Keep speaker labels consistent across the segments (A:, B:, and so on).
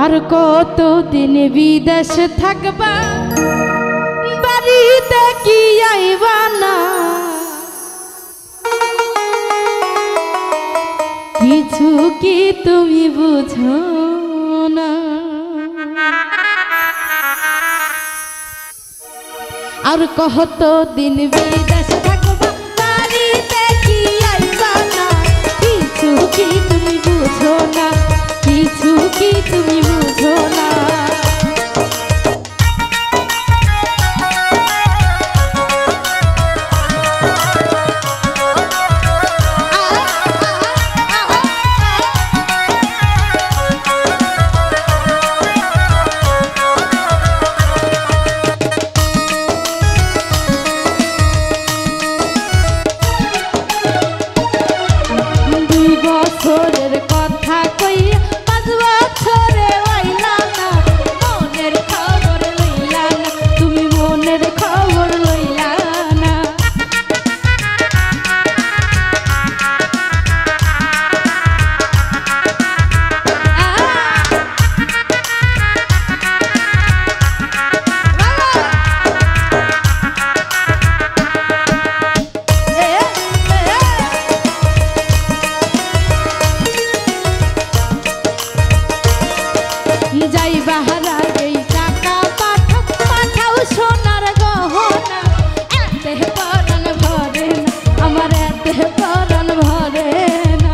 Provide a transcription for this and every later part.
A: আর কতদিন বিদেশ থাকবা বাড়িতে কি আইবা না কিছু কি তুমি বুঝো না আর কতদিন বিদেশ থাকবা বাড়িতে কি আইবা না কিছু কি তুমি বুঝো না কিছু কি তুমি বুঝো না বছরের কথা কইয়া 5 বছরে আইলা না মনের খবর লইলা না তুমি মনের খবর লইলা না যাই বাহারা এই টাকা পাঠাও সোনার গহনা এতে পরাণ ভরে না আমার এতে পরাণ ভরে না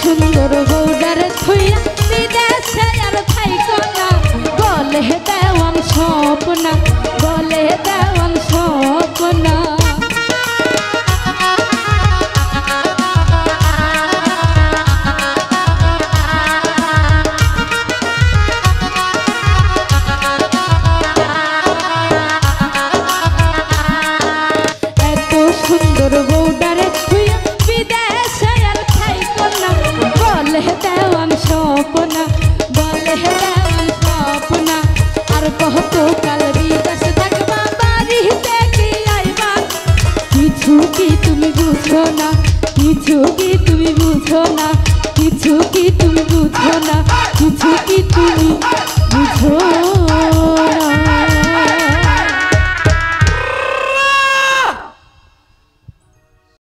A: সুন্দর বউডার থইয়া বিদেশে আর থাইকো না বলে দেওয়ান স্বপ্ন বলে দেওয়ান স্বপ্ন এত সুন্দর বউডার থইয়া বিদেশে আর থাইকো না বলে দেওয়ান স্বপ্ন বলে দেওয়ান স্বপ্ন আর কত কাল বিদেশ থাকবা বাড়িতে কি আইবা কিছু কি তুমি বুঝো না কিছু কি তুমি বুঝো না কিছু কি তুমি বুঝো না কিছু কি তুমি বুঝো